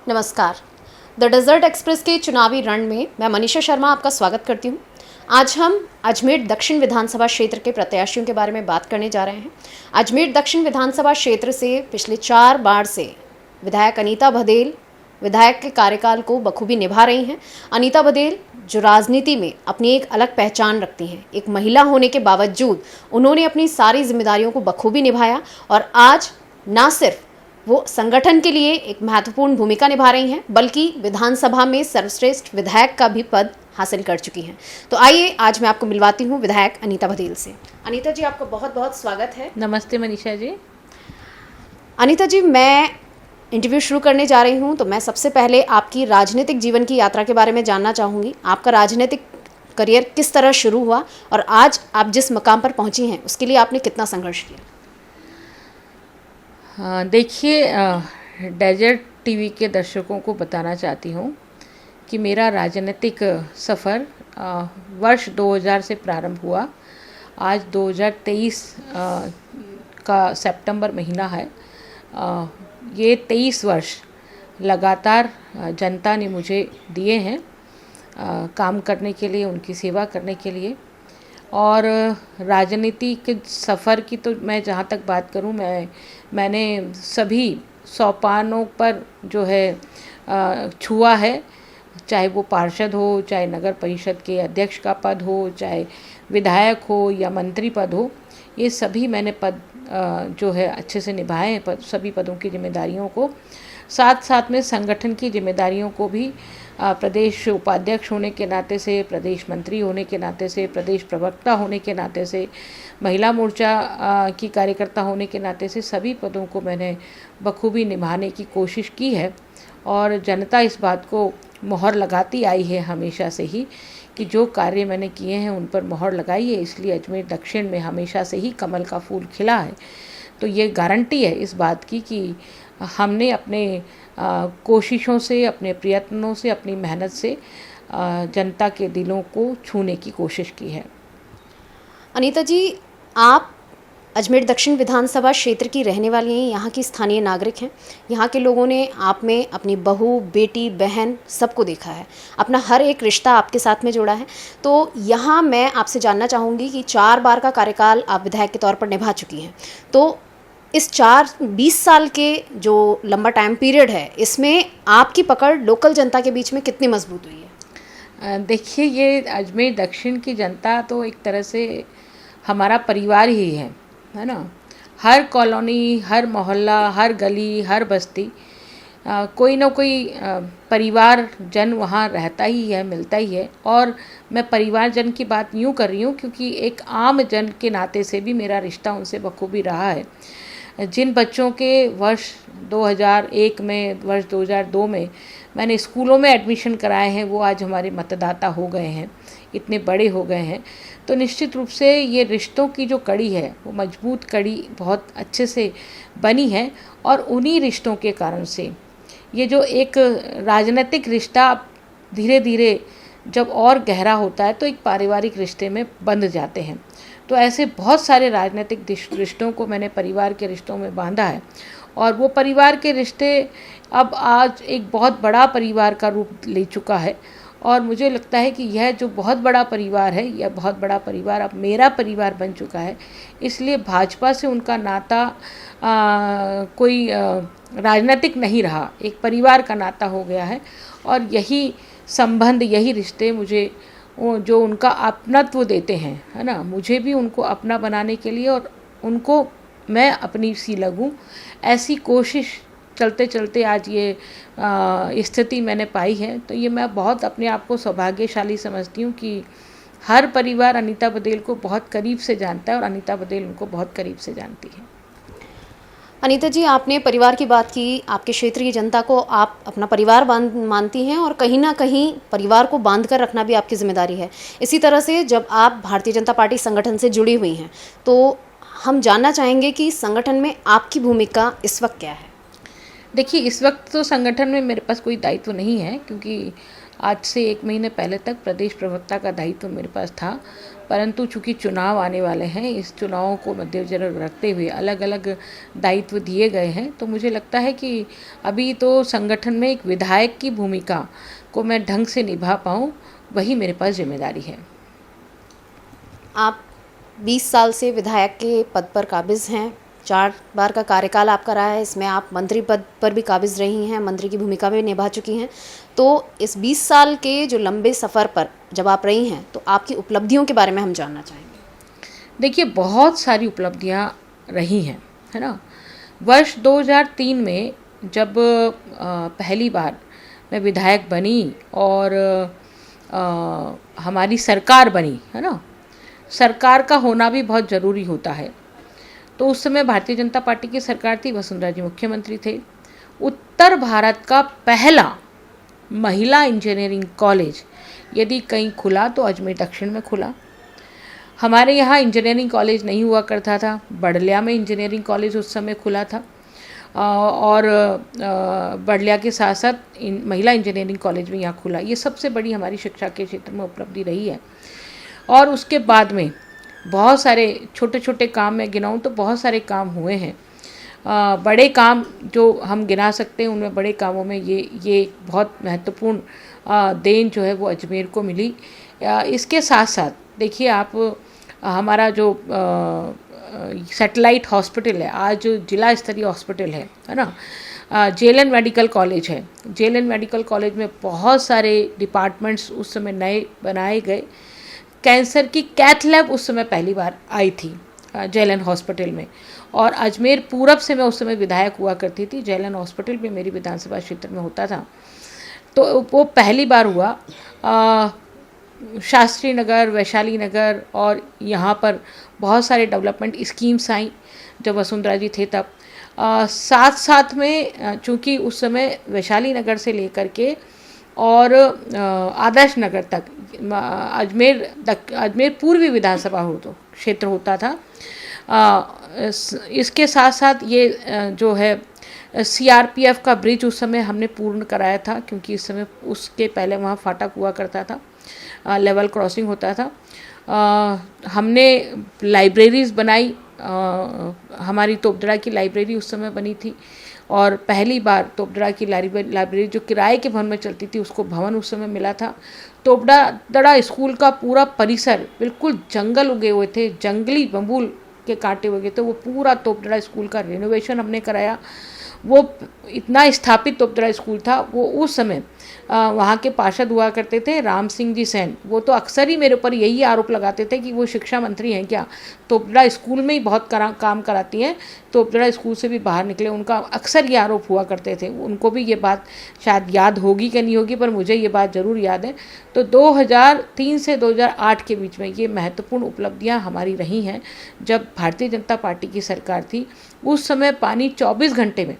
नमस्कार। The desert express के चुनावी रण में मैं मनीषा शर्मा आपका स्वागत करती हूँ। आज हम अजमेर दक्षिण विधानसभा क्षेत्र के प्रत्याशियों के बारे में बात करने जा रहे हैं। अजमेर दक्षिण विधानसभा क्षेत्र से पिछले 4 बार से विधायक अनीता बघेल विधायक के कार्यकाल को बखूबी निभा रही हैं। अनीता बघेल जो राजनीति में अपनी एक अलग पहचान रखती हैं, एक महिला होने के बावजूद उन्होंने अपनी सारी जिम्मेदारियों को बखूबी निभाया और आज ना सिर्फ वो संगठन के लिए एक महत्वपूर्ण भूमिका निभा रही हैं, बल्कि विधानसभा में सर्वश्रेष्ठ विधायक का भी पद हासिल कर चुकी हैं। तो आइए आज मैं आपको मिलवाती हूँ विधायक अनीता बघेल से। अनीता जी, आपका बहुत बहुत स्वागत है। नमस्ते मनीषा जी। अनीता जी, मैं इंटरव्यू शुरू करने जा रही हूँ तो मैं सबसे पहले आपकी राजनीतिक जीवन की यात्रा के बारे में जानना चाहूँगी। आपका राजनीतिक करियर किस तरह शुरू हुआ और आज आप जिस मकाम पर पहुँची हैं उसके लिए आपने कितना संघर्ष किया? देखिए, डेजर्ट टीवी के दर्शकों को बताना चाहती हूँ कि मेरा राजनीतिक सफ़र वर्ष 2000 से प्रारंभ हुआ। आज 2023 का सितंबर महीना है। ये 23 वर्ष लगातार जनता ने मुझे दिए हैं काम करने के लिए, उनकी सेवा करने के लिए। और राजनीति के सफ़र की तो मैं जहाँ तक बात करूँ, मैंने सभी सोपानों पर जो है छुआ है, चाहे वो पार्षद हो, चाहे नगर परिषद के अध्यक्ष का पद हो, चाहे विधायक हो या मंत्री पद हो। ये सभी मैंने पद जो है अच्छे से निभाए हैं, सभी पदों की जिम्मेदारियों को। साथ साथ में संगठन की जिम्मेदारियों को भी प्रदेश उपाध्यक्ष होने के नाते से, प्रदेश मंत्री होने के नाते से, प्रदेश प्रवक्ता होने के नाते से, महिला मोर्चा की कार्यकर्ता होने के नाते से सभी पदों को मैंने बखूबी निभाने की कोशिश की है। और जनता इस बात को मोहर लगाती आई है हमेशा से ही कि जो कार्य मैंने किए हैं उन पर मोहर लगाई है। इसलिए अजमेर दक्षिण में हमेशा से ही कमल का फूल खिला है। तो ये गारंटी है इस बात की कि हमने अपने कोशिशों से, अपने प्रयत्नों से, अपनी मेहनत से जनता के दिलों को छूने की कोशिश की है। अनीता जी, आप अजमेर दक्षिण विधानसभा क्षेत्र की रहने वाली हैं, यहाँ की स्थानीय नागरिक हैं। यहाँ के लोगों ने आप में अपनी बहू, बेटी, बहन सबको देखा है, अपना हर एक रिश्ता आपके साथ में जोड़ा है। तो यहाँ मैं आपसे जानना चाहूँगी कि 4 बार का कार्यकाल आप विधायक के तौर पर निभा चुकी हैं। तो इस 20 साल के जो लंबा टाइम पीरियड है, इसमें आपकी पकड़ लोकल जनता के बीच में कितनी मजबूत हुई है? देखिए, ये अजमेर दक्षिण की जनता तो एक तरह से हमारा परिवार ही है ना। हर कॉलोनी, हर मोहल्ला, हर गली, हर बस्ती कोई ना कोई परिवार जन वहाँ रहता ही है, मिलता ही है। और मैं परिवार जन की बात यूँ कर रही हूँ क्योंकि एक आम जन के नाते से भी मेरा रिश्ता उनसे बखूबी रहा है। जिन बच्चों के वर्ष 2001 में, वर्ष 2002 में मैंने स्कूलों में एडमिशन कराए हैं, वो आज हमारे मतदाता हो गए हैं, इतने बड़े हो गए हैं। तो निश्चित रूप से ये रिश्तों की जो कड़ी है वो मजबूत कड़ी बहुत अच्छे से बनी है। और उन्हीं रिश्तों के कारण से ये जो एक राजनीतिक रिश्ता धीरे धीरे जब और गहरा होता है तो एक पारिवारिक रिश्ते में बंध जाते हैं। तो ऐसे बहुत सारे राजनीतिक रिश्तों को मैंने परिवार के रिश्तों में बांधा है। और वो परिवार के रिश्ते अब आज एक बहुत बड़ा परिवार का रूप ले चुका है। और मुझे लगता है कि यह जो बहुत बड़ा परिवार है, यह बहुत बड़ा परिवार अब मेरा परिवार बन चुका है। इसलिए भाजपा से उनका नाता कोई राजनीतिक नहीं रहा, एक परिवार का नाता हो गया है। और यही संबंध, यही रिश्ते मुझे जो उनका अपनत्व देते हैं, है ना, मुझे भी उनको अपना बनाने के लिए और उनको मैं अपनी सी लगूं, ऐसी कोशिश चलते चलते आज ये स्थिति मैंने पाई है। तो ये मैं बहुत अपने आप को सौभाग्यशाली समझती हूँ कि हर परिवार अनीता बघेल को बहुत करीब से जानता है और अनीता बघेल उनको बहुत करीब से जानती है। अनीता जी, आपने परिवार की बात की, आपके क्षेत्र की जनता को आप अपना परिवार मानती हैं और कहीं ना कहीं परिवार को बांध कर रखना भी आपकी जिम्मेदारी है। इसी तरह से जब आप भारतीय जनता पार्टी संगठन से जुड़ी हुई हैं तो हम जानना चाहेंगे कि संगठन में आपकी भूमिका इस वक्त क्या है? देखिए, इस वक्त तो संगठन में मेरे पास कोई दायित्व नहीं है, क्योंकि आज से 1 महीने पहले तक प्रदेश प्रवक्ता का दायित्व मेरे पास था। परंतु चूंकि चुनाव आने वाले हैं, इस चुनावों को मद्देनजर रखते हुए अलग अलग दायित्व दिए गए हैं, तो मुझे लगता है कि अभी तो संगठन में एक विधायक की भूमिका को मैं ढंग से निभा पाऊँ, वही मेरे पास जिम्मेदारी है। आप 20 साल से विधायक के पद पर काबिज़ हैं, 4 बार का कार्यकाल आपका रहा है, इसमें आप मंत्री पद पर भी काबिज़ रही हैं, मंत्री की भूमिका भी निभा चुकी हैं। तो इस 20 साल के जो लंबे सफ़र पर जब आप रही हैं, तो आपकी उपलब्धियों के बारे में हम जानना चाहेंगे। देखिए, बहुत सारी उपलब्धियां रही हैं, है ना। वर्ष 2003 में जब पहली बार मैं विधायक बनी और हमारी सरकार बनी, है ना, सरकार का होना भी बहुत ज़रूरी होता है। तो उस समय भारतीय जनता पार्टी की सरकार थी, वसुंधरा जी मुख्यमंत्री थे। उत्तर भारत का पहला महिला इंजीनियरिंग कॉलेज यदि कहीं खुला तो अजमेर दक्षिण में खुला। हमारे यहाँ इंजीनियरिंग कॉलेज नहीं हुआ करता था, बड़लिया में इंजीनियरिंग कॉलेज उस समय खुला था, और बड़लिया के साथ साथ महिला इंजीनियरिंग कॉलेज भी यहाँ खुला। ये सबसे बड़ी हमारी शिक्षा के क्षेत्र में उपलब्धि रही है। और उसके बाद में बहुत सारे छोटे छोटे काम मैं गिनाऊँ तो बहुत सारे काम हुए हैं। बड़े काम जो हम गिना सकते हैं, उनमें बड़े कामों में ये बहुत महत्वपूर्ण देन जो है वो अजमेर को मिली। इसके साथ साथ देखिए आप, हमारा जो सैटेलाइट हॉस्पिटल है, आज जो जिला स्तरीय हॉस्पिटल है ना, JLN मेडिकल कॉलेज है। JLN मेडिकल कॉलेज में बहुत सारे डिपार्टमेंट्स उस समय नए बनाए गए। कैंसर की कैथ लैब उस समय पहली बार आई थी JLN हॉस्पिटल में। और अजमेर पूरब से मैं उस समय विधायक हुआ करती थी, JLN हॉस्पिटल भी मेरी विधानसभा क्षेत्र में होता था, तो वो पहली बार हुआ। शास्त्री नगर, वैशाली नगर और यहाँ पर बहुत सारे डेवलपमेंट स्कीम्स आई जब वसुंधरा जी थे तब। साथ साथ में चूँकि उस समय वैशाली नगर से लेकर के और आदर्श नगर तक अजमेर पूर्वी विधानसभा क्षेत्र होता था। इसके साथ साथ ये जो है CRPF का ब्रिज उस समय हमने पूर्ण कराया था, क्योंकि इस समय उसके पहले वहाँ फाटक हुआ करता था, लेवल क्रॉसिंग होता था। हमने लाइब्रेरीज़ बनाई, हमारी तोपदड़ा की लाइब्रेरी उस समय बनी थी, और पहली बार तोपदड़ा की लाइब्रेरी जो किराए के भवन में चलती थी उसको भवन उस समय मिला था। तोपदड़ा स्कूल का पूरा परिसर बिल्कुल जंगल उगे हुए थे, जंगली बबूल के कांटे हुए थे, वो पूरा तोपदड़ा स्कूल का रिनोवेशन हमने कराया। वो इतना स्थापित तोपदड़ा स्कूल था। वो उस समय वहाँ के पार्षद हुआ करते थे राम सिंह जी सैन। वो तो अक्सर ही मेरे ऊपर यही आरोप लगाते थे कि वो शिक्षा मंत्री हैं क्या, तोपदड़ा स्कूल में ही बहुत काम कराती हैं, तोपदड़ा स्कूल से भी बाहर निकले। उनका अक्सर ये आरोप हुआ करते थे। उनको भी ये बात शायद याद होगी कि नहीं होगी, पर मुझे ये बात ज़रूर याद है। तो 2003 से 2008 के बीच में ये महत्वपूर्ण उपलब्धियाँ हमारी रही हैं। जब भारतीय जनता पार्टी की सरकार थी उस समय पानी 24 घंटे में,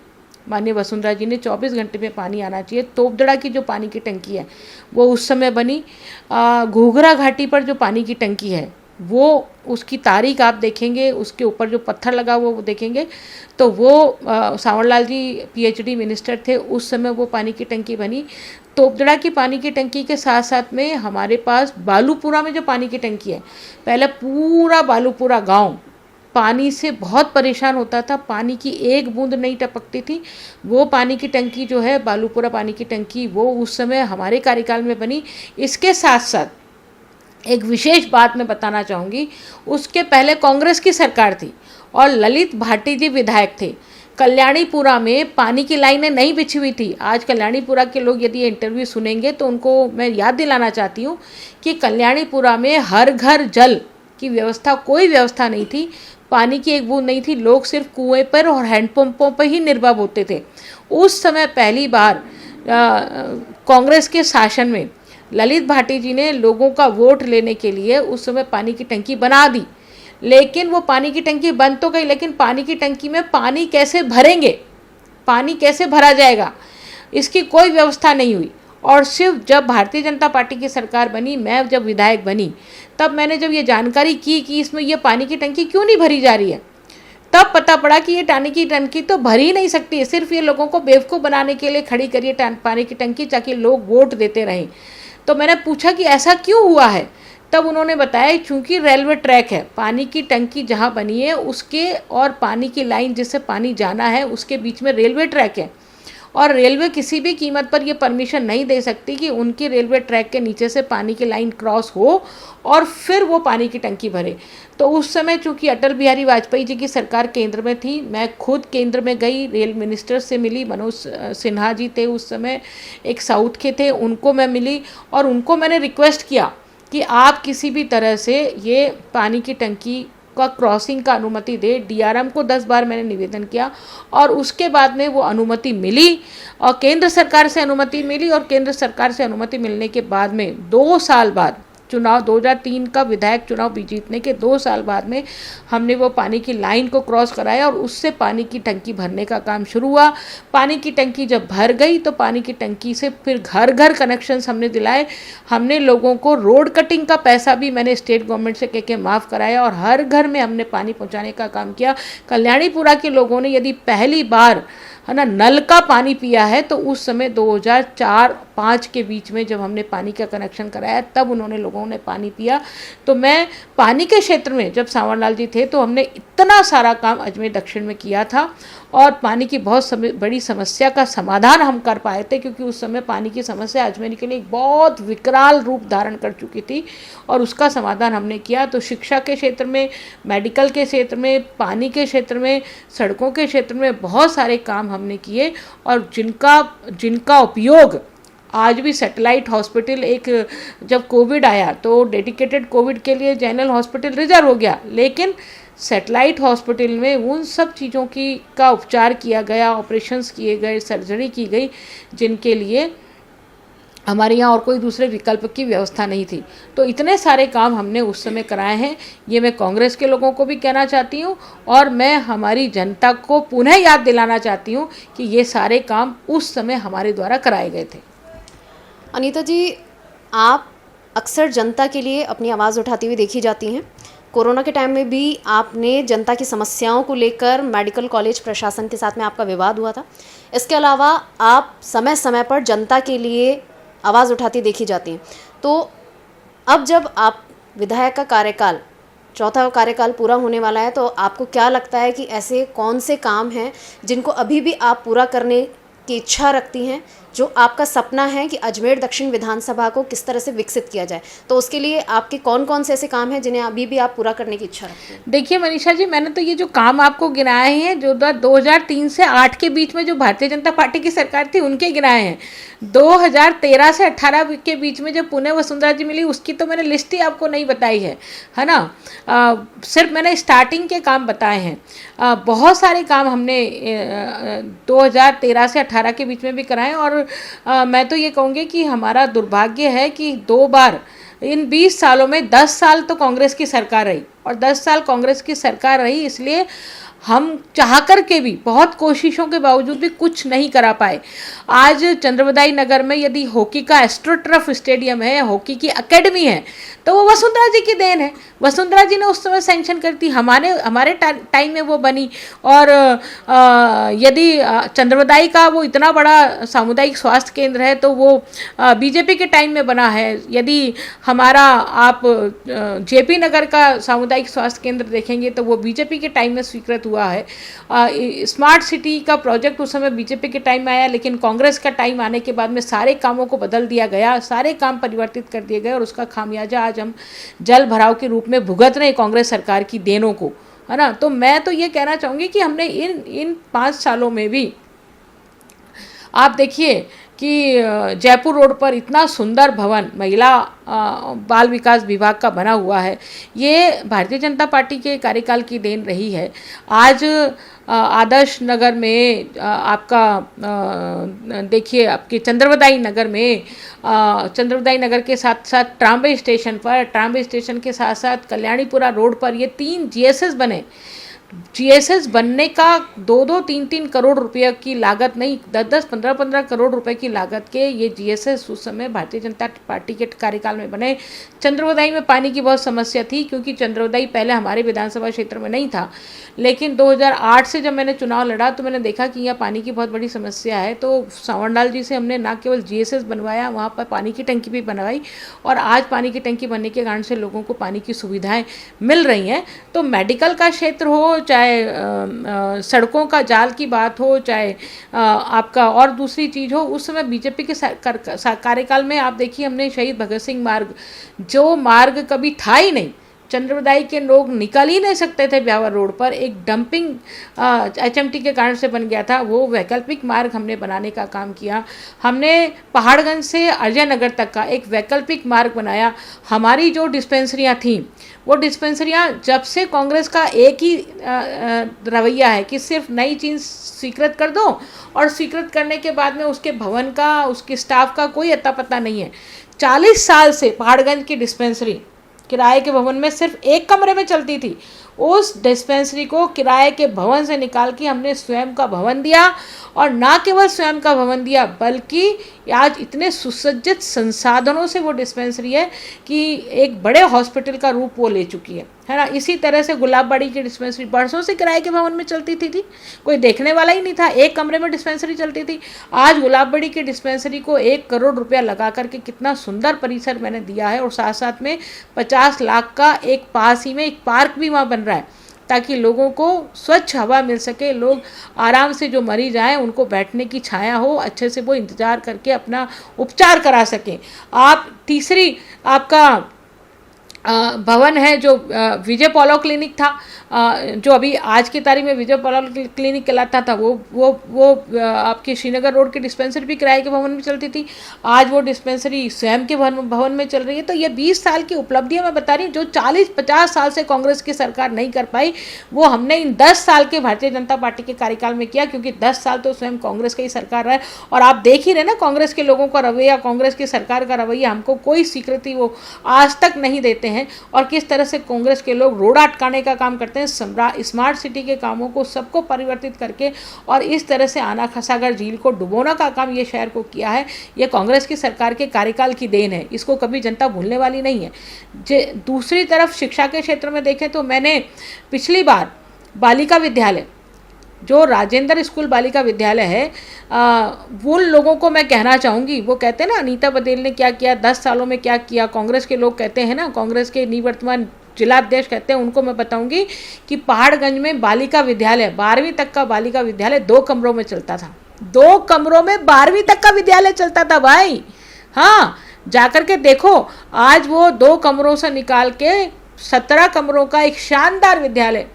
माननीय वसुंधरा जी ने 24 घंटे में पानी आना चाहिए। तोपदड़ा की जो पानी की टंकी है वो उस समय बनी। घूघरा घाटी पर जो पानी की टंकी है वो, उसकी तारीख आप देखेंगे, उसके ऊपर जो पत्थर लगा हुआ वो देखेंगे, तो वो सांवरलाल जी PhD मिनिस्टर थे उस समय वो पानी की टंकी बनी। तोपदड़ा की पानी की टंकी के साथ साथ में हमारे पास बालूपुरा में जो पानी की टंकी है, पहले पूरा बालूपुरा गाँव पानी से बहुत परेशान होता था, पानी की एक बूंद नहीं टपकती थी। वो पानी की टंकी जो है, बालूपुरा पानी की टंकी, वो उस समय हमारे कार्यकाल में बनी। इसके साथ साथ एक विशेष बात मैं बताना चाहूँगी, उसके पहले कांग्रेस की सरकार थी और ललित भाटी जी विधायक थे। कल्याणीपुरा में पानी की लाइनें नहीं बिछी हुई थी। आज कल्याणीपुरा के लोग यदि ये इंटरव्यू सुनेंगे तो उनको मैं याद दिलाना चाहती हूँ कि कल्याणीपुरा में हर घर जल की व्यवस्था, कोई व्यवस्था नहीं थी, पानी की एक बूंद नहीं थी। लोग सिर्फ कुएं पर और हैंडपंपों पर ही निर्भर होते थे। उस समय पहली बार कांग्रेस के शासन में ललित भाटी जी ने लोगों का वोट लेने के लिए उस समय पानी की टंकी बना दी। लेकिन वो पानी की टंकी बन तो गई, लेकिन पानी की टंकी में पानी कैसे भरेंगे, पानी कैसे भरा जाएगा, इसकी कोई व्यवस्था नहीं हुई। और सिर्फ जब भारतीय जनता पार्टी की सरकार बनी, मैं जब विधायक बनी, तब मैंने जब ये जानकारी की कि इसमें ये पानी की टंकी क्यों नहीं भरी जा रही है, तब पता पड़ा कि ये पानी की टंकी तो भर ही नहीं सकती है, सिर्फ ये लोगों को बेवकूफ़ बनाने के लिए खड़ी करिए पानी की टंकी ताकि लोग वोट देते रहें। तो मैंने पूछा कि ऐसा क्यों हुआ है, तब उन्होंने बताया चूंकि रेलवे ट्रैक है, पानी की टंकी जहाँ बनी है उसके और पानी की लाइन जिससे पानी जाना है उसके बीच में रेलवे ट्रैक है, और रेलवे किसी भी कीमत पर ये परमिशन नहीं दे सकती कि उनकी रेलवे ट्रैक के नीचे से पानी की लाइन क्रॉस हो और फिर वो पानी की टंकी भरे। तो उस समय चूंकि अटल बिहारी वाजपेयी जी की सरकार केंद्र में थी, मैं खुद केंद्र में गई, रेल मिनिस्टर से मिली, मनोज सिन्हा जी थे उस समय, एक साउथ के थे, उनको मैं मिली और उनको मैंने रिक्वेस्ट किया कि आप किसी भी तरह से ये पानी की टंकी का क्रॉसिंग का अनुमति दे। डीआरएम को 10 बार मैंने निवेदन किया और उसके बाद में वो अनुमति मिली और केंद्र सरकार से अनुमति मिली, और केंद्र सरकार से अनुमति मिलने के बाद में 2 साल बाद चुनाव 2003 का विधायक चुनाव भी जीतने के 2 साल बाद में हमने वो पानी की लाइन को क्रॉस कराया और उससे पानी की टंकी भरने का काम शुरू हुआ। पानी की टंकी जब भर गई तो पानी की टंकी से फिर घर घर कनेक्शंस हमने दिलाए। हमने लोगों को रोड कटिंग का पैसा भी मैंने स्टेट गवर्नमेंट से कह के माफ़ कराया और हर घर में हमने पानी पहुंचाने का काम किया। कल्याणीपुरा के लोगों ने यदि पहली बार है ना नल का पानी पिया है तो उस समय 2004-05 के बीच में जब हमने पानी का कनेक्शन कराया तब उन्होंने लोगों ने पानी पिया। तो मैं पानी के क्षेत्र में जब सांवरलाल जी थे तो हमने इतना सारा काम अजमेर दक्षिण में किया था और पानी की बहुत बड़ी समस्या का समाधान हम कर पाए थे, क्योंकि उस समय पानी की समस्या अजमेर के लिए एक बहुत विकराल रूप धारण कर चुकी थी और उसका समाधान हमने किया। तो शिक्षा के क्षेत्र में, मेडिकल के क्षेत्र में, पानी के क्षेत्र में, सड़कों के क्षेत्र में बहुत सारे काम हमने किए और जिनका उपयोग आज भी सैटेलाइट हॉस्पिटल, एक जब कोविड आया तो डेडिकेटेड कोविड के लिए जनरल हॉस्पिटल रिजर्व हो गया, लेकिन सैटेलाइट हॉस्पिटल में उन सब चीज़ों का उपचार किया गया, ऑपरेशंस किए गए, सर्जरी की गई जिनके लिए हमारे यहाँ और कोई दूसरे विकल्प की व्यवस्था नहीं थी। तो इतने सारे काम हमने उस समय कराए हैं, ये मैं कांग्रेस के लोगों को भी कहना चाहती हूँ और मैं हमारी जनता को पुनः याद दिलाना चाहती हूँ कि ये सारे काम उस समय हमारे द्वारा कराए गए थे। अनीता जी, आप अक्सर जनता के लिए अपनी आवाज़ उठाती हुई देखी जाती हैं। कोरोना के टाइम में भी आपने जनता की समस्याओं को लेकर मेडिकल कॉलेज प्रशासन के साथ में आपका विवाद हुआ था। इसके अलावा आप समय समय पर जनता के लिए आवाज़ उठाती देखी जाती हैं। तो अब जब आप विधायक का कार्यकाल, चौथा कार्यकाल पूरा होने वाला है, तो आपको क्या लगता है कि ऐसे कौन से काम हैं जिनको अभी भी आप पूरा करने की इच्छा रखती हैं, जो आपका सपना है कि अजमेर दक्षिण विधानसभा को किस तरह से विकसित किया जाए? तो उसके लिए आपके कौन कौन से ऐसे काम हैं जिन्हें अभी भी आप पूरा करने की इच्छा रखते हैं? देखिए मनीषा जी, मैंने तो ये जो काम आपको गिनाए हैं, जो 2003 से 8 के बीच में जो भारतीय जनता पार्टी की सरकार थी उनके गिनाए हैं। 2013 से 18 के बीच में जब पुणे वसुंधरा जी मिली उसकी तो मैंने लिस्ट ही आपको नहीं बताई है ना। सिर्फ मैंने स्टार्टिंग के काम बताए हैं। बहुत सारे काम हमने 2013 से 18 के बीच में भी कराए और मैं तो ये कहूँगी कि हमारा दुर्भाग्य है कि 2 बार इन 20 सालों में 10 साल तो कांग्रेस की सरकार रही और 10 साल कांग्रेस की सरकार रही, इसलिए हम चाह कर के भी बहुत कोशिशों के बावजूद भी कुछ नहीं करा पाए। आज चंद्रवदाई नगर में यदि हॉकी का एस्ट्रोटर्फ स्टेडियम है, हॉकी की एकेडमी है, तो वो वसुंधरा जी की देन है। वसुंधरा जी ने उस समय सैंक्शन कर दी, हमारे टाइम में वो बनी। और यदि चंद्रवदाई का वो इतना बड़ा सामुदायिक स्वास्थ्य केंद्र है तो वो बीजेपी के टाइम में बना है। यदि हमारा आप जेपी नगर का सामुदायिक स्वास्थ्य केंद्र देखेंगे तो वो बीजेपी के टाइम में स्वीकृत हुआ है। स्मार्ट सिटी का प्रोजेक्ट उस समय बीजेपी के टाइम में आया, लेकिन कांग्रेस का टाइम आने के बाद में सारे कामों को बदल दिया गया, सारे काम परिवर्तित कर दिए गए और उसका खामियाजा आज हम जल भराव के रूप में भुगत रहे कांग्रेस सरकार की देनों को, है ना। तो मैं तो ये कहना चाहूँगी कि हमने इन 5 सालों में भी आप देखिए कि जयपुर रोड पर इतना सुंदर भवन महिला बाल विकास विभाग का बना हुआ है, ये भारतीय जनता पार्टी के कार्यकाल की देन रही है। आज आदर्श नगर में आपका देखिए, आपके चंद्रवदाई नगर में चंद्रवदाई नगर के साथ साथ ट्राम्बे स्टेशन के साथ साथ कल्याणीपुरा रोड पर ये 3 जीएसएस बने। जीएसएस बनने का 2-3 करोड़ रुपये की लागत नहीं, 10-10, 15-15 करोड़ रुपए की लागत के ये जीएसएस उस समय भारतीय जनता पार्टी के कार्यकाल में बने। चंद्रोदय में पानी की बहुत समस्या थी, क्योंकि चंद्रोदय पहले हमारे विधानसभा क्षेत्र में नहीं था, लेकिन 2008 से जब मैंने चुनाव लड़ा तो मैंने देखा कि यहाँ पानी की बहुत बड़ी समस्या है। तो सावरलाल जी से हमने ना केवल जीएसएस बनवाया, वहाँ पर पानी की टंकी भी बनवाई, और आज पानी की टंकी बनने के कारण से लोगों को पानी की सुविधाएं मिल रही हैं। तो मेडिकल का क्षेत्र हो, चाहे सड़कों का जाल की बात हो, चाहे आपका और दूसरी चीज़ हो, उस समय बीजेपी के कार्यकाल में आप देखिए हमने शहीद भगत सिंह मार्ग, जो मार्ग कभी था ही नहीं, चंद्रोदय के लोग निकल ही नहीं सकते थे ब्यावर रोड पर, एक डंपिंग एचएमटी के कारण से बन गया था, वो वैकल्पिक मार्ग हमने बनाने का काम किया। हमने पहाड़गंज से अजय नगर तक का एक वैकल्पिक मार्ग बनाया। हमारी जो डिस्पेंसरियां थीं, वो डिस्पेंसरियां, जब से कांग्रेस का एक ही रवैया है कि सिर्फ नई चीज़ स्वीकृत कर दो, और स्वीकृत करने के बाद में उसके भवन का, उसके स्टाफ का कोई अता पता नहीं है। 40 साल से पहाड़गंज की डिस्पेंसरी किराए के भवन में सिर्फ एक कमरे में चलती थी। उस डिस्पेंसरी को किराए के भवन से निकाल के हमने स्वयं का भवन दिया, और ना केवल स्वयं का भवन दिया, बल्कि आज इतने सुसज्जित संसाधनों से वो डिस्पेंसरी है कि एक बड़े हॉस्पिटल का रूप वो ले चुकी है ना। इसी तरह से गुलाबबाड़ी की डिस्पेंसरी बरसों से किराए के भवन में चलती थी, कोई देखने वाला ही नहीं था, एक कमरे में डिस्पेंसरी चलती थी। आज गुलाबबाड़ी की डिस्पेंसरी को 1 करोड़ रुपया लगा करके कितना सुंदर परिसर मैंने दिया है, और साथ साथ में 50 लाख का एक पास ही में एक पार्क भी वहाँ बन रहा है, ताकि लोगों को स्वच्छ हवा मिल सके, लोग आराम से जो मरीज आए उनको बैठने की छाया हो, अच्छे से वो इंतज़ार करके अपना उपचार करा सकें। आप तीसरी आपका भवन है जो विजय पोलो क्लिनिक था, जो अभी आज की तारीख में विजय पोलो क्लिनिक कहलाता था, वो आपके श्रीनगर रोड की डिस्पेंसरी भी किराए के भवन में चलती थी, आज वो डिस्पेंसरी स्वयं के भवन में चल रही है। तो ये 20 साल की उपलब्धियां मैं बता रही हूँ, जो 40-50 साल से कांग्रेस की सरकार नहीं कर पाई, वो हमने इन 10 साल के भारतीय जनता पार्टी के कार्यकाल में किया, क्योंकि 10 साल तो स्वयं कांग्रेस की ही सरकार रहा है। और आप देख ही रहे ना कांग्रेस के लोगों का रवैया, कांग्रेस की सरकार का रवैया, हमको कोई स्वीकृति वो आज तक नहीं देते हैं, और किस तरह से कांग्रेस के लोग रोड अटकाने का काम करते हैं, स्मार्ट सिटी के कामों को सबको परिवर्तित करके, और इस तरह से आना खसागर झील को डुबोना का काम ये शहर को किया है। ये कांग्रेस की सरकार के कार्यकाल की देन है, इसको कभी जनता भूलने वाली नहीं है। दूसरी तरफ शिक्षा के क्षेत्र में देखें तो मैंने पिछली बार बालिका विद्यालय, जो राजेंद्र स्कूल बालिका विद्यालय है, वो लोगों को मैं कहना चाहूँगी, वो कहते हैं ना अनीता बदेल ने क्या किया, 10 सालों में क्या किया, कांग्रेस के लोग कहते हैं ना, कांग्रेस के निवर्तमान जिलाध्यक्ष कहते हैं, उनको मैं बताऊंगी कि पहाड़गंज में बालिका विद्यालय, 12वीं तक का बालिका विद्यालय 2 कमरों में चलता था। 2 कमरों में 12वीं तक का विद्यालय चलता था भाई। हाँ, जाकर के देखो, आज वो 2 कमरों से निकाल के 17 कमरों का एक शानदार विद्यालय,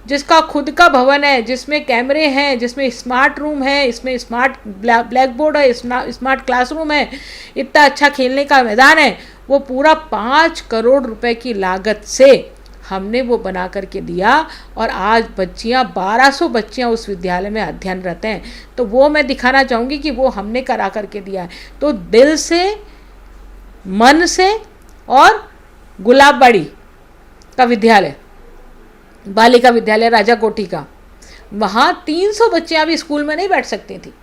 जिसका खुद का भवन है, जिसमें कैमरे हैं, जिसमें स्मार्ट रूम है, इसमें स्मार्ट ब्लैक बोर्ड है, स्मार्ट क्लासरूम है, इतना अच्छा खेलने का मैदान है, वो पूरा 5 करोड़ रुपए की लागत से हमने वो बना करके दिया, और आज 1200 बच्चियाँ उस विद्यालय में अध्ययनरत हैं। तो वो मैं दिखाना चाहूँगी कि वो हमने करा करके दिया है। तो दिल से, मन से, और गुलाबबाड़ी का विद्यालय, बालिका विद्यालय राजा कोठी का, वहाँ 300 बच्चियाँ भी स्कूल में नहीं बैठ सकती थी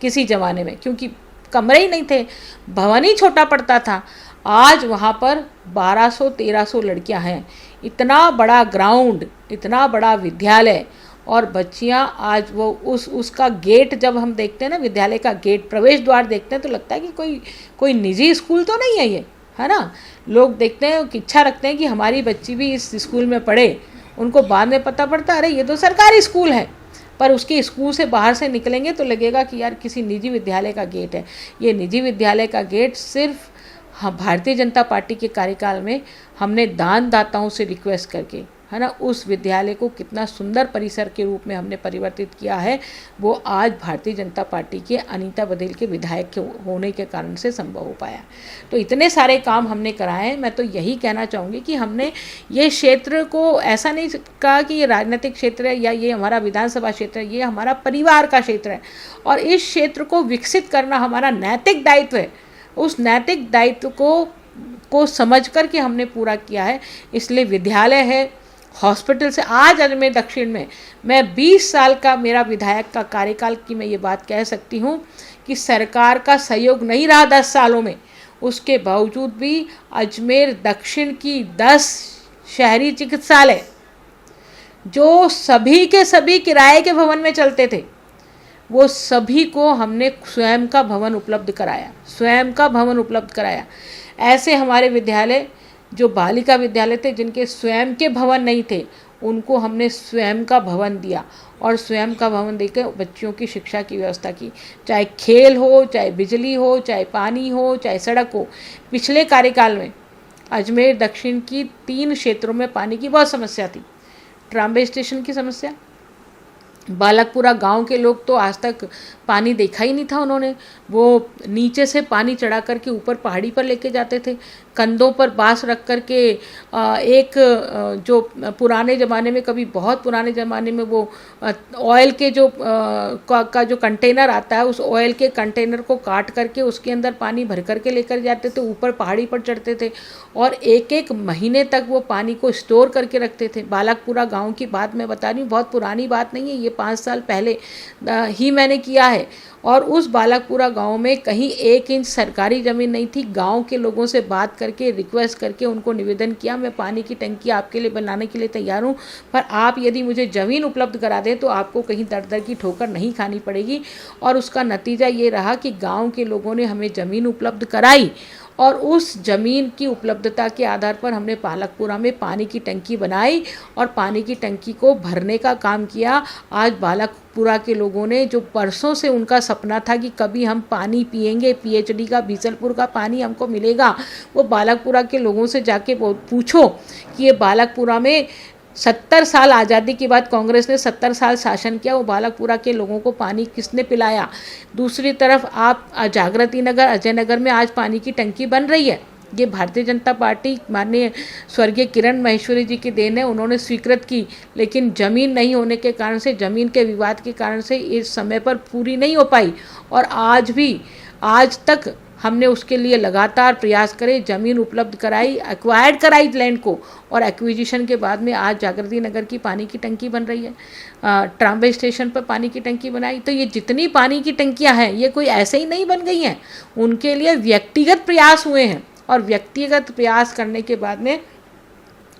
किसी ज़माने में, क्योंकि कमरे ही नहीं थे, भवन ही छोटा पड़ता था। आज वहाँ पर 1200-1300 लड़कियाँ हैं, इतना बड़ा ग्राउंड, इतना बड़ा विद्यालय, और बच्चियाँ आज वो उसका गेट जब हम देखते हैं ना, विद्यालय का गेट, प्रवेश द्वार देखते हैं, तो लगता है कि कोई निजी स्कूल तो नहीं है ये, है ना। लोग देखते हैं कि इच्छा रखते हैं कि हमारी बच्ची भी इस स्कूल में पढ़े, उनको बाद में पता पड़ता अरे ये तो सरकारी स्कूल है, पर उसके स्कूल से बाहर से निकलेंगे तो लगेगा कि यार किसी निजी विद्यालय का गेट है। ये निजी विद्यालय का गेट सिर्फ भारतीय जनता पार्टी के कार्यकाल में हमने दानदाताओं से रिक्वेस्ट करके, है ना, उस विद्यालय को कितना सुंदर परिसर के रूप में हमने परिवर्तित किया है, वो आज भारतीय जनता पार्टी के अनीता बदेल के विधायक होने के कारण से संभव हो पाया। तो इतने सारे काम हमने कराए हैं। मैं तो यही कहना चाहूँगी कि हमने ये क्षेत्र को ऐसा नहीं कहा कि ये राजनीतिक क्षेत्र है या ये हमारा विधानसभा क्षेत्र है, ये हमारा परिवार का क्षेत्र है, और इस क्षेत्र को विकसित करना हमारा नैतिक दायित्व है। उस नैतिक दायित्व को समझ कर के हमने पूरा किया है। इसलिए विद्यालय है, हॉस्पिटल से आज अजमेर दक्षिण में मैं 20 साल का मेरा विधायक का कार्यकाल की मैं ये बात कह सकती हूँ कि सरकार का सहयोग नहीं रहा 10 सालों में, उसके बावजूद भी अजमेर दक्षिण की 10 शहरी चिकित्सालय जो सभी के सभी किराए के भवन में चलते थे, वो सभी को हमने स्वयं का भवन उपलब्ध कराया, स्वयं का भवन उपलब्ध कराया। ऐसे हमारे विद्यालय जो बालिका विद्यालय थे जिनके स्वयं के भवन नहीं थे, उनको हमने स्वयं का भवन दिया और स्वयं का भवन देकर बच्चियों की शिक्षा की व्यवस्था की, चाहे खेल हो, चाहे बिजली हो, चाहे पानी हो, चाहे सड़क हो। पिछले कार्यकाल में अजमेर दक्षिण की 3 क्षेत्रों में पानी की बहुत समस्या थी। ट्राम्बे स्टेशन की समस्या, बालकपुरा गांव के लोग तो आज तक पानी देखा ही नहीं था उन्होंने, वो नीचे से पानी चढ़ा करके ऊपर पहाड़ी पर लेके जाते थे, कंधों पर बांस रख करके एक जो पुराने ज़माने में, कभी बहुत पुराने ज़माने में वो ऑयल के जो का जो कंटेनर आता है, उस ऑयल के कंटेनर को काट करके उसके अंदर पानी भर करके लेकर जाते थे, ऊपर पहाड़ी पर चढ़ते थे और एक एक महीने तक वो पानी को स्टोर करके रखते थे। बालकपुरा गाँव की बात मैं बता रही हूँ, बहुत पुरानी बात नहीं है, ये 5 साल पहले ही मैंने किया है। और उस बालकपुरा गांव में कहीं 1 इंच सरकारी ज़मीन नहीं थी। गांव के लोगों से बात करके, रिक्वेस्ट करके उनको निवेदन किया, मैं पानी की टंकी आपके लिए बनाने के लिए तैयार हूं, पर आप यदि मुझे ज़मीन उपलब्ध करा दें तो आपको कहीं दर दर की ठोकर नहीं खानी पड़ेगी। और उसका नतीजा ये रहा कि गाँव के लोगों ने हमें ज़मीन उपलब्ध कराई और उस ज़मीन की उपलब्धता के आधार पर हमने बालकपुरा में पानी की टंकी बनाई और पानी की टंकी को भरने का काम किया। आज बालकपुरा के लोगों ने, जो परसों से उनका सपना था कि कभी हम पानी पिएंगे, पीएचडी का बीसलपुर का पानी हमको मिलेगा, वो बालकपुरा के लोगों से जाके पूछो कि ये बालकपुरा में 70 साल आज़ादी के बाद कांग्रेस ने 70 साल शासन किया, वो बालकपुरा के लोगों को पानी किसने पिलाया। दूसरी तरफ आप जागृति नगर, अजय नगर में आज पानी की टंकी बन रही है, ये भारतीय जनता पार्टी माननीय स्वर्गीय किरण महेश्वरी जी की देन है, उन्होंने स्वीकृत की, लेकिन ज़मीन नहीं होने के कारण से, ज़मीन के विवाद के कारण से इस समय पर पूरी नहीं हो पाई। और आज तक हमने उसके लिए लगातार प्रयास करे, ज़मीन उपलब्ध कराई, एक्वायर्ड कराई लैंड को, और एक्विजिशन के बाद में आज जागृति नगर की पानी की टंकी बन रही है, ट्राम्बे स्टेशन पर पानी की टंकी बनाई। तो ये जितनी पानी की टंकियां हैं, ये कोई ऐसे ही नहीं बन गई हैं, उनके लिए व्यक्तिगत प्रयास हुए हैं और व्यक्तिगत प्रयास करने के बाद में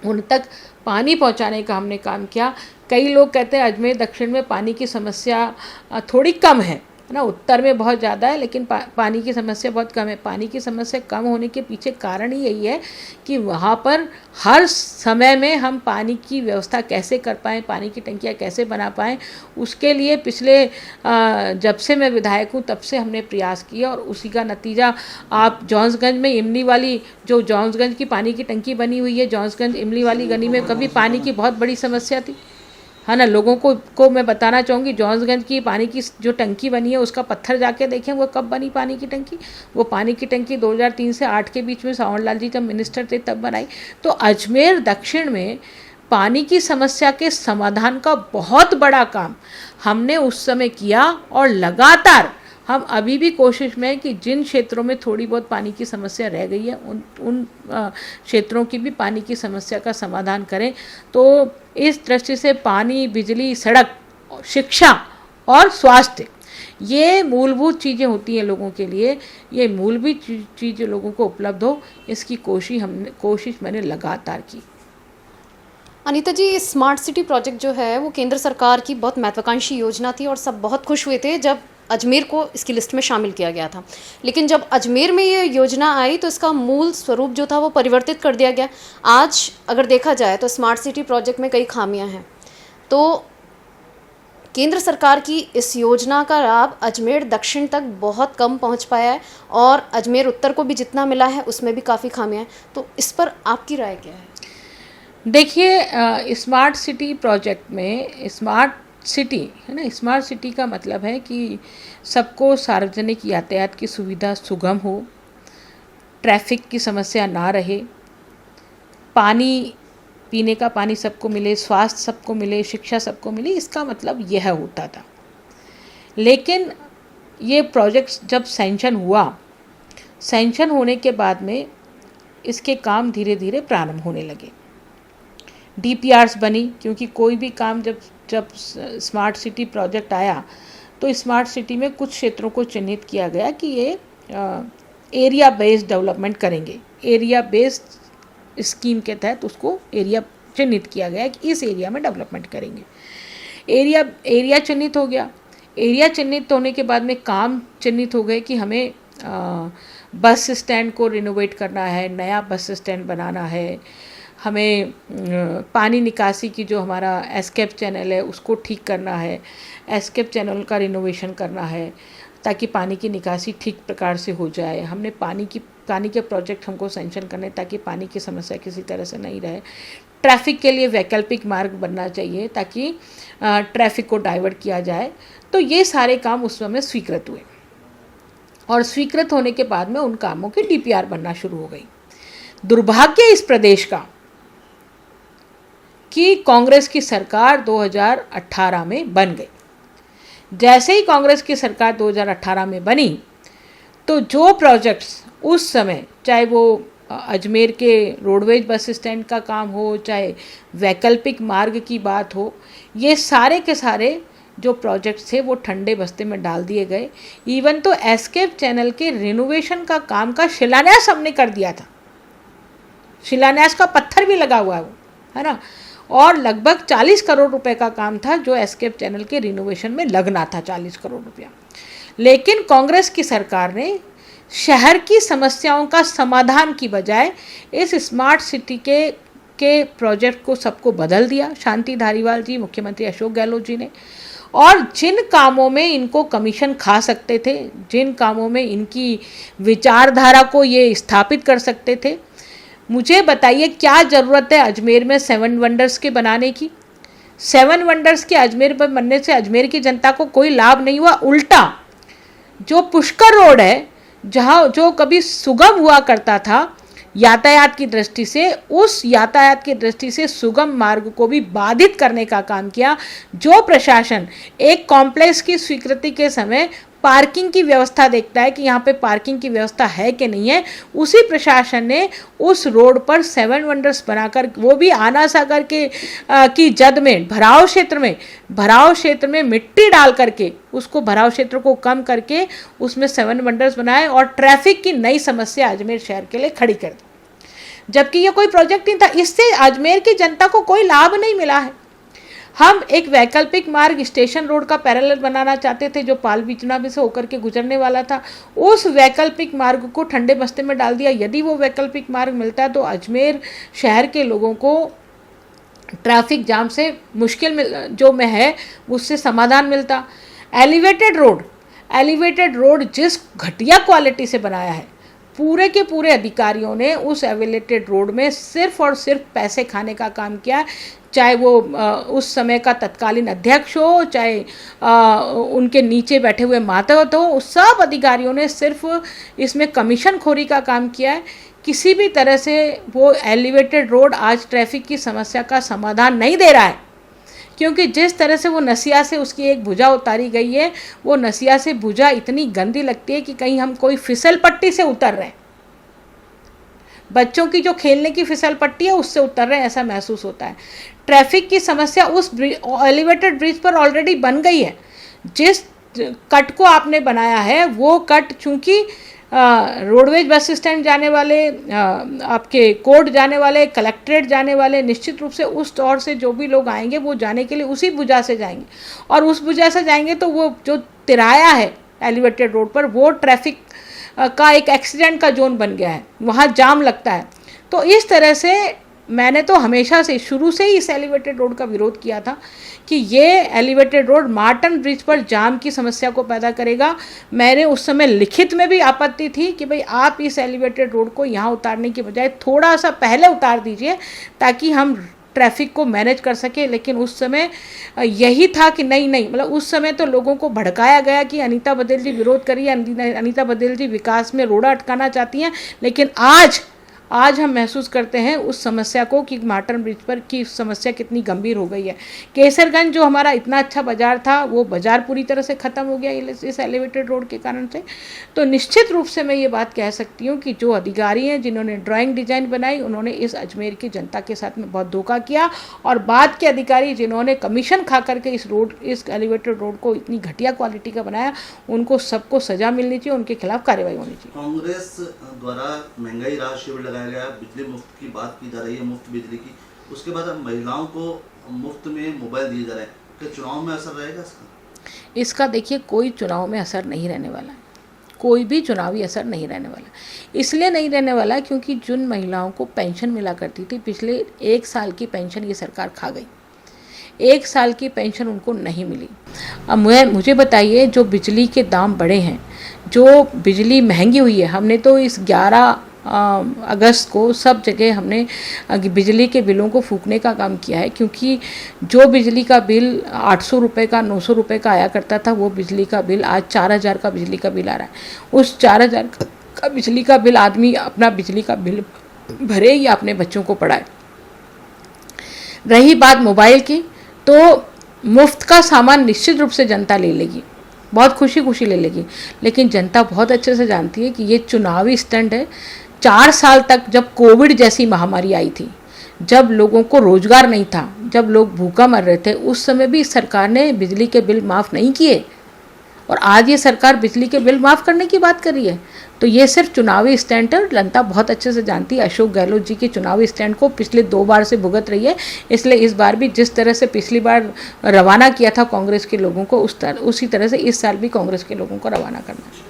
उन तक पानी पहुंचाने का हमने काम किया। कई लोग कहते हैं अजमेर दक्षिण में पानी की समस्या थोड़ी कम है ना, उत्तर में बहुत ज़्यादा है, लेकिन पानी की समस्या बहुत कम है। पानी की समस्या कम होने के पीछे कारण ही यही है कि वहाँ पर हर समय में हम पानी की व्यवस्था कैसे कर पाएँ, पानी की टंकियाँ कैसे बना पाएँ, उसके लिए पिछले जब से मैं विधायक हूँ तब से हमने प्रयास किया और उसी का नतीजा आप जॉन्सगंज में इमली वाली, जो जॉन्सगंज की पानी की टंकी बनी हुई है, जॉन्सगंज इमली वाली गली में कभी पानी की बहुत बड़ी समस्या थी, है ना। लोगों को मैं बताना चाहूँगी, जॉन्सगंज की पानी की जो टंकी बनी है उसका पत्थर जाके देखें, वो कब बनी पानी की टंकी। वो पानी की टंकी 2003 से 8 के बीच में सावन लाल जी जब मिनिस्टर थे तब बनाई। तो अजमेर दक्षिण में पानी की समस्या के समाधान का बहुत बड़ा काम हमने उस समय किया और लगातार हम अभी भी कोशिश में है कि जिन क्षेत्रों में थोड़ी बहुत पानी की समस्या रह गई है उन क्षेत्रों की भी पानी की समस्या का समाधान करें। तो इस दृष्टि से पानी, बिजली, सड़क, शिक्षा और स्वास्थ्य, ये मूलभूत चीज़ें होती हैं लोगों के लिए, ये मूलभूत चीज़ें लोगों को उपलब्ध हो, इसकी कोशिश मैंने लगातार की। अनीता जी, स्मार्ट सिटी प्रोजेक्ट जो है वो केंद्र सरकार की बहुत महत्वाकांक्षी योजना थी और सब बहुत खुश हुए थे जब अजमेर को इसकी लिस्ट में शामिल किया गया था। लेकिन जब अजमेर में ये योजना आई तो इसका मूल स्वरूप जो था वो परिवर्तित कर दिया गया। आज अगर देखा जाए तो स्मार्ट सिटी प्रोजेक्ट में कई खामियां हैं। तो केंद्र सरकार की इस योजना का लाभ अजमेर दक्षिण तक बहुत कम पहुंच पाया है और अजमेर उत्तर को भी जितना मिला है उसमें भी काफ़ी खामियां हैं। तो इस पर आपकी राय क्या है? देखिए, स्मार्ट सिटी प्रोजेक्ट में स्मार्ट सिटी है ना, स्मार्ट सिटी का मतलब है कि सबको सार्वजनिक यातायात की सुविधा सुगम हो, ट्रैफिक की समस्या ना रहे, पानी, पीने का पानी सबको मिले, स्वास्थ्य सबको मिले, शिक्षा सबको मिले, इसका मतलब यह होता था। लेकिन ये प्रोजेक्ट जब सैंक्शन होने के बाद में इसके काम धीरे धीरे प्रारंभ होने लगे। DPRs बनी, क्योंकि कोई भी काम जब जब स्मार्ट सिटी प्रोजेक्ट आया तो स्मार्ट सिटी में कुछ क्षेत्रों को चिन्हित किया गया कि ये एरिया बेस्ड डेवलपमेंट करेंगे। एरिया बेस्ड स्कीम के तहत उसको एरिया चिन्हित किया गया कि इस एरिया में डेवलपमेंट करेंगे। एरिया चिन्हित हो गया। एरिया चिन्हित होने के बाद में काम चिन्हित हो गए कि हमें बस स्टैंड को रिनोवेट करना है, नया बस स्टैंड बनाना है, हमें पानी निकासी की जो हमारा एस्केप चैनल है उसको ठीक करना है, एस्केप चैनल का रिनोवेशन करना है ताकि पानी की निकासी ठीक प्रकार से हो जाए। हमने पानी के प्रोजेक्ट हमको सैंक्शन करने ताकि पानी की समस्या किसी तरह से नहीं रहे। ट्रैफिक के लिए वैकल्पिक मार्ग बनना चाहिए ताकि ट्रैफिक को डाइवर्ट किया जाए। तो ये सारे काम उस समय स्वीकृत हुए और स्वीकृत होने के बाद में उन कामों की DPR बनना शुरू हो गई। दुर्भाग्य इस प्रदेश का कि कांग्रेस की सरकार 2018 में बन गई। जैसे ही कांग्रेस की सरकार 2018 में बनी तो जो प्रोजेक्ट्स उस समय, चाहे वो अजमेर के रोडवेज बस स्टैंड का काम हो, चाहे वैकल्पिक मार्ग की बात हो, ये सारे के सारे जो प्रोजेक्ट्स थे वो ठंडे बस्ते में डाल दिए गए। इवन तो एस्केप चैनल के रिनोवेशन का काम का शिलान्यास हमने कर दिया था, शिलान्यास का पत्थर भी लगा हुआ है ना, और लगभग 40 करोड़ रुपए का काम था जो एस्केप चैनल के रिनोवेशन में लगना था, 40 करोड़ रुपया। लेकिन कांग्रेस की सरकार ने शहर की समस्याओं का समाधान की बजाय इस स्मार्ट सिटी के प्रोजेक्ट को सबको बदल दिया। शांति धारीवाल जी, मुख्यमंत्री अशोक गहलोत जी ने, और जिन कामों में इनको कमीशन खा सकते थे, जिन कामों में इनकी विचारधारा को ये स्थापित कर सकते थे, मुझे बताइए क्या ज़रूरत है अजमेर में 7 वंडर्स के बनाने की। 7 वंडर्स के अजमेर पर बनने से अजमेर की जनता को कोई लाभ नहीं हुआ। उल्टा जो पुष्कर रोड है, जहाँ जो कभी सुगम हुआ करता था यातायात की दृष्टि से, उस यातायात की दृष्टि से सुगम मार्ग को भी बाधित करने का काम किया। जो प्रशासन एक कॉम्प्लेक्स की स्वीकृति के समय पार्किंग की व्यवस्था देखता है कि यहाँ पे पार्किंग की व्यवस्था है कि नहीं है, उसी प्रशासन ने उस रोड पर 7 वंडर्स बनाकर, वो भी आना सागर के की जद में भराव क्षेत्र में मिट्टी डाल करके, उसको भराव क्षेत्र को कम करके उसमें 7 वंडर्स बनाए और ट्रैफिक की नई समस्या अजमेर शहर के लिए खड़ी कर दी। जबकि ये कोई प्रोजेक्ट नहीं था, इससे अजमेर की जनता को कोई लाभ नहीं मिला है। हम एक वैकल्पिक मार्ग स्टेशन रोड का पैरेलल बनाना चाहते थे जो पाल बिचना में से होकर के गुजरने वाला था। उस वैकल्पिक मार्ग को ठंडे बस्ते में डाल दिया। यदि वो वैकल्पिक मार्ग मिलता तो अजमेर शहर के लोगों को ट्रैफिक जाम से मुश्किल जो में है उससे समाधान मिलता। एलिवेटेड रोड जिस घटिया क्वालिटी से बनाया है, पूरे के पूरे अधिकारियों ने उस एलिवेटेड रोड में सिर्फ और सिर्फ पैसे खाने का काम किया। चाहे वो उस समय का तत्कालीन अध्यक्ष हो, चाहे उनके नीचे बैठे हुए मातहत हो, उस सब अधिकारियों ने सिर्फ इसमें कमीशन खोरी का काम किया है। किसी भी तरह से वो एलिवेटेड रोड आज ट्रैफिक की समस्या का समाधान नहीं दे रहा है, क्योंकि जिस तरह से वो नसिया से उसकी एक भुजा उतारी गई है, वो नसिया से भुजा इतनी गंदी लगती है कि कहीं हम कोई फिसल पट्टी से उतर रहे हैं, बच्चों की जो खेलने की फिसल पट्टी है उससे उतर रहे हैं, ऐसा महसूस होता है। ट्रैफिक की समस्या उस एलिवेटेड ब्रिज पर ऑलरेडी बन गई है। जिस कट को आपने बनाया है वो कट चूँकि रोडवेज बस स्टैंड जाने वाले, आपके कोर्ट जाने वाले, कलेक्ट्रेट जाने वाले, निश्चित रूप से उस तौर से जो भी लोग आएंगे वो जाने के लिए उसी भुजा से जाएंगे, और उस भुजा से जाएंगे तो वो जो तिराया है एलिवेटेड रोड पर वो ट्रैफिक का एक एक्सीडेंट का जोन बन गया है, वहाँ जाम लगता है। तो इस तरह से मैंने तो हमेशा से शुरू से ही इस एलिवेटेड रोड का विरोध किया था कि ये एलिवेटेड रोड मार्टन ब्रिज पर जाम की समस्या को पैदा करेगा। मैंने उस समय लिखित में भी आपत्ति थी कि भाई आप इस एलिवेटेड रोड को यहाँ उतारने की बजाय थोड़ा सा पहले उतार दीजिए ताकि हम ट्रैफिक को मैनेज कर सके। लेकिन उस समय यही था कि नहीं, मतलब उस समय तो लोगों को भड़काया गया कि अनीता बघेल जी विरोध करिए, अनीता बघेल जी विकास में रोड़ा अटकाना चाहती हैं। लेकिन आज हम महसूस करते हैं उस समस्या को कि मार्टन ब्रिज पर की समस्या कितनी गंभीर हो गई है। केसरगंज जो हमारा इतना अच्छा बाजार था, वो बाजार पूरी तरह से ख़त्म हो गया इस एलिवेटेड रोड के कारण से। तो निश्चित रूप से मैं ये बात कह सकती हूँ कि जो अधिकारी हैं जिन्होंने ड्राइंग डिजाइन बनाई, उन्होंने इस अजमेर की जनता के साथ में बहुत धोखा किया, और बाद के अधिकारी जिन्होंने कमीशन खा करके इस एलिवेटेड रोड को इतनी घटिया क्वालिटी का बनाया, उनको सबको सजा मिलनी चाहिए, उनके खिलाफ कार्रवाई होनी चाहिए। कांग्रेस द्वारा महंगाई राहत शिविर लगाया गया, बिजली मुफ्त की बात की जा रही है, मुफ्त बिजली की, उसके बाद अब महिलाओं को मुफ्त में मोबाइल दिए जा रहे हैं, क्या चुनाव में असर रहेगा इसका? देखिए, कोई चुनाव में असर नहीं रहने वाला है, कोई भी चुनावी असर नहीं रहने वाला। इसलिए नहीं रहने वाला क्योंकि जिन महिलाओं को पेंशन मिला करती थी, पिछले 1 साल की पेंशन ये सरकार खा गई। 1 साल की पेंशन उनको नहीं मिली। अब मुझे बताइए, जो बिजली के दाम बढ़े हैं, जो बिजली महंगी हुई है, हमने तो इस 11 अगस्त को सब जगह हमने बिजली के बिलों को फूकने का काम किया है, क्योंकि जो बिजली का बिल 800 रुपये का 900 रुपये का आया करता था, वो बिजली का बिल आज 4000 का बिजली का बिल आ रहा है। उस 4000 का बिजली का बिल आदमी अपना बिजली का बिल भरे या अपने बच्चों को पढ़ाए। रही बात मोबाइल की, तो मुफ्त का सामान निश्चित रूप से जनता ले लेगी, बहुत खुशी खुशी ले लेगी, लेकिन जनता बहुत अच्छे से जानती है कि ये चुनावी स्टंट है। 4 साल तक जब कोविड जैसी महामारी आई थी, जब लोगों को रोजगार नहीं था, जब लोग भूखा मर रहे थे, उस समय भी सरकार ने बिजली के बिल माफ़ नहीं किए, और आज ये सरकार बिजली के बिल माफ़ करने की बात कर रही है। तो ये सिर्फ चुनावी स्टैंड है, जनता बहुत अच्छे से जानती है। अशोक गहलोत जी के चुनावी स्टैंड को पिछले 2 बार से भुगत रही है, इसलिए इस बार भी जिस तरह से पिछली बार रवाना किया था कांग्रेस के लोगों को, उसी तरह से इस साल भी कांग्रेस के लोगों को रवाना करना चाहिए।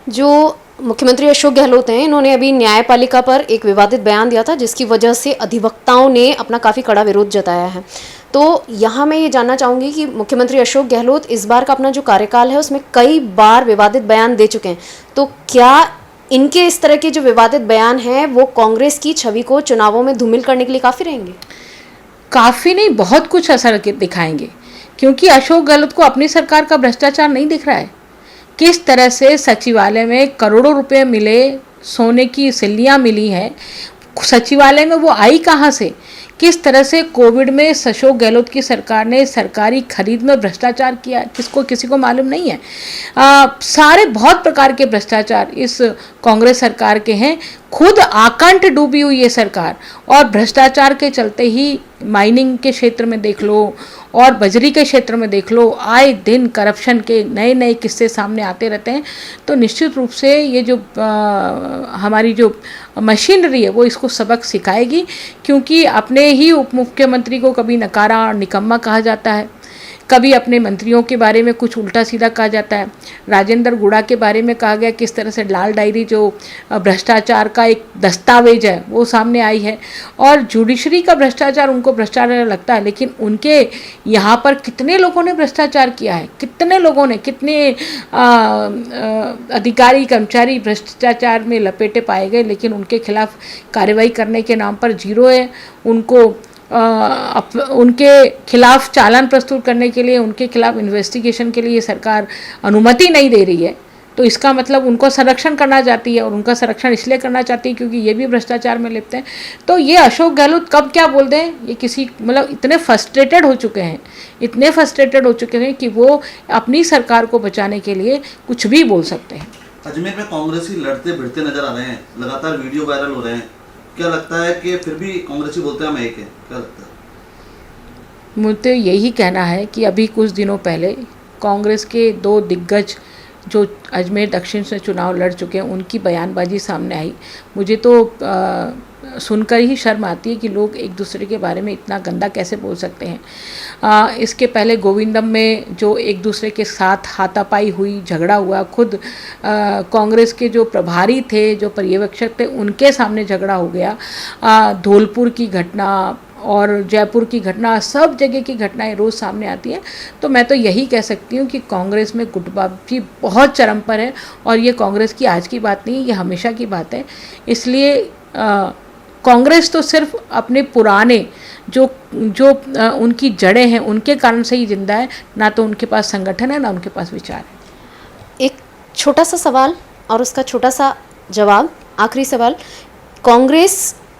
जो मुख्यमंत्री अशोक गहलोत हैं, इन्होंने अभी न्यायपालिका पर एक विवादित बयान दिया था, जिसकी वजह से अधिवक्ताओं ने अपना काफ़ी कड़ा विरोध जताया है। तो यहाँ मैं ये जानना चाहूँगी कि मुख्यमंत्री अशोक गहलोत इस बार का अपना जो कार्यकाल है, उसमें कई बार विवादित बयान दे चुके हैं, तो क्या इनके इस तरह के जो विवादित बयान हैं, वो कांग्रेस की छवि को चुनावों में धूमिल करने के लिए काफ़ी रहेंगे? काफ़ी नहीं, बहुत कुछ असर दिखाएंगे, क्योंकि अशोक गहलोत को अपनी सरकार का भ्रष्टाचार नहीं दिख रहा है। किस तरह से सचिवालय में करोड़ों रुपए मिले, सोने की सिल्लियाँ मिली हैं, सचिवालय में वो आई कहाँ से? किस तरह से कोविड में अशोक गहलोत की सरकार ने सरकारी खरीद में भ्रष्टाचार किया, किसी को मालूम नहीं है। सारे बहुत प्रकार के भ्रष्टाचार इस कांग्रेस सरकार के हैं। खुद आकंठ डूबी हुई है सरकार, और भ्रष्टाचार के चलते ही माइनिंग के क्षेत्र में देख लो और बजरी के क्षेत्र में देख लो, आए दिन करप्शन के नए नए किस्से सामने आते रहते हैं। तो निश्चित रूप से ये जो हमारी जो मशीनरी है, वो इसको सबक सिखाएगी, क्योंकि अपने ही उप मुख्यमंत्री को कभी नकारा और निकम्मा कहा जाता है, कभी अपने मंत्रियों के बारे में कुछ उल्टा सीधा कहा जाता है। राजेंद्र गुड़ा के बारे में कहा गया किस तरह से लाल डायरी जो भ्रष्टाचार का एक दस्तावेज है, वो सामने आई है। और जुडिशरी का भ्रष्टाचार उनको भ्रष्टाचार लगता है, लेकिन उनके यहाँ पर कितने लोगों ने भ्रष्टाचार किया है, कितने लोगों ने, कितने अधिकारी कर्मचारी भ्रष्टाचार में लपेटे पाए गए, लेकिन उनके खिलाफ कार्रवाई करने के नाम पर जीरो है। उनको उनके खिलाफ चालान प्रस्तुत करने के लिए, उनके खिलाफ इन्वेस्टिगेशन के लिए सरकार अनुमति नहीं दे रही है। तो इसका मतलब उनको संरक्षण करना चाहती है, और उनका संरक्षण इसलिए करना चाहती है क्योंकि ये भी भ्रष्टाचार में लिप्त हैं। तो ये अशोक गहलोत कब क्या बोल दें, ये किसी मतलब इतने फ्रस्ट्रेटेड हो चुके हैं, इतने फ्रस्ट्रेटेड हो चुके हैं कि वो अपनी सरकार को बचाने के लिए कुछ भी बोल सकते हैं। अजमेर में कांग्रेसी लड़ते भिड़ते नजर आ रहे हैं, लगातार वीडियो वायरल हो रहे हैं, क्या लगता है कि फिर भी कांग्रेसी बोलते हैं हम एक है, क्या लगता है? मुझे यही कहना है कि अभी कुछ दिनों पहले कांग्रेस के 2 दिग्गज जो अजमेर दक्षिण से चुनाव लड़ चुके हैं, उनकी बयानबाजी सामने आई। मुझे तो सुनकर ही शर्म आती है कि लोग एक दूसरे के बारे में इतना गंदा कैसे बोल सकते हैं। इसके पहले गोविंदम में जो एक दूसरे के साथ हाथापाई हुई, झगड़ा हुआ, खुद कांग्रेस के जो प्रभारी थे, जो पर्यवेक्षक थे, उनके सामने झगड़ा हो गया। धौलपुर की घटना और जयपुर की घटना, सब जगह की घटनाएं रोज़ सामने आती हैं। तो मैं तो यही कह सकती हूँ कि कांग्रेस में गुटबाजी बहुत चरम पर है, और ये कांग्रेस की आज की बात नहीं, ये हमेशा की बात है। इसलिए कांग्रेस तो सिर्फ अपने पुराने जो उनकी जड़ें हैं, उनके कारण से ही जिंदा है, ना तो उनके पास संगठन है, ना उनके पास विचार है। एक छोटा सा सवाल और उसका छोटा सा जवाब, आखिरी सवाल। कांग्रेस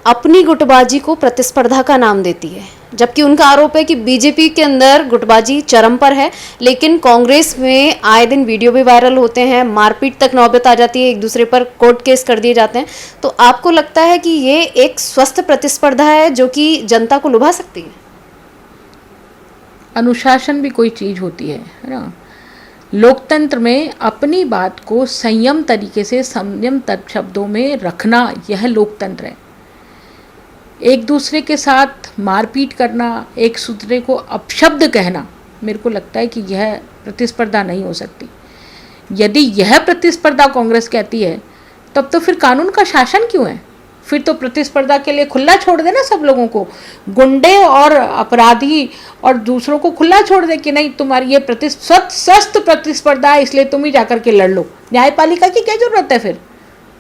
अपनी गुटबाजी को प्रतिस्पर्धा का नाम देती है, जबकि उनका आरोप है कि बीजेपी के अंदर गुटबाजी चरम पर है, लेकिन कांग्रेस में आए दिन वीडियो भी वायरल होते हैं, मारपीट तक नौबत आ जाती है, एक दूसरे पर कोर्ट केस कर दिए जाते हैं। तो आपको लगता है कि ये एक स्वस्थ प्रतिस्पर्धा है जो कि जनता को लुभा सकती है? अनुशासन भी कोई चीज़ होती है ना। लोकतंत्र में अपनी बात को संयम तरीके से संयम शब्दों में रखना, यह लोकतंत्र है। एक दूसरे के साथ मारपीट करना, एक दूसरे को अपशब्द कहना, मेरे को लगता है कि यह प्रतिस्पर्धा नहीं हो सकती। यदि यह प्रतिस्पर्धा कांग्रेस कहती है, तब तो फिर कानून का शासन क्यों है? फिर तो प्रतिस्पर्धा के लिए खुला छोड़ देना सब लोगों को, गुंडे और अपराधी और दूसरों को खुला छोड़ दे कि नहीं, तुम्हारी ये स्वस्थ प्रतिस्पर्धा है, इसलिए तुम ही जाकर के लड़ लो। न्यायपालिका की क्या जरूरत है? फिर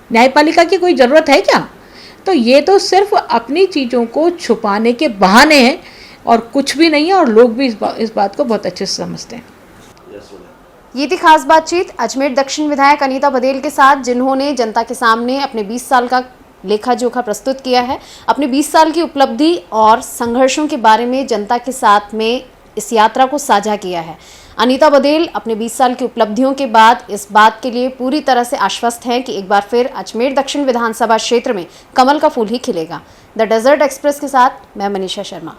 न्यायपालिका की कोई ज़रूरत है क्या? तो ये तो सिर्फ अपनी चीज़ों को छुपाने के बहाने हैं और कुछ भी नहीं है, और लोग भी इस बात को बहुत अच्छे से समझते हैं। ये थी खास बातचीत अजमेर दक्षिण विधायक अनीता बधेल के साथ, जिन्होंने जनता के सामने अपने 20 साल का लेखा जोखा प्रस्तुत किया है, अपने 20 साल की उपलब्धि और संघर्षों के बारे में जनता के साथ में इस यात्रा को साझा किया है। अनीता बधेल अपने 20 साल की उपलब्धियों के बाद इस बात के लिए पूरी तरह से आश्वस्त हैं कि एक बार फिर अजमेर दक्षिण विधानसभा क्षेत्र में कमल का फूल ही खिलेगा। द डेजर्ट एक्सप्रेस के साथ मैं मनीषा शर्मा।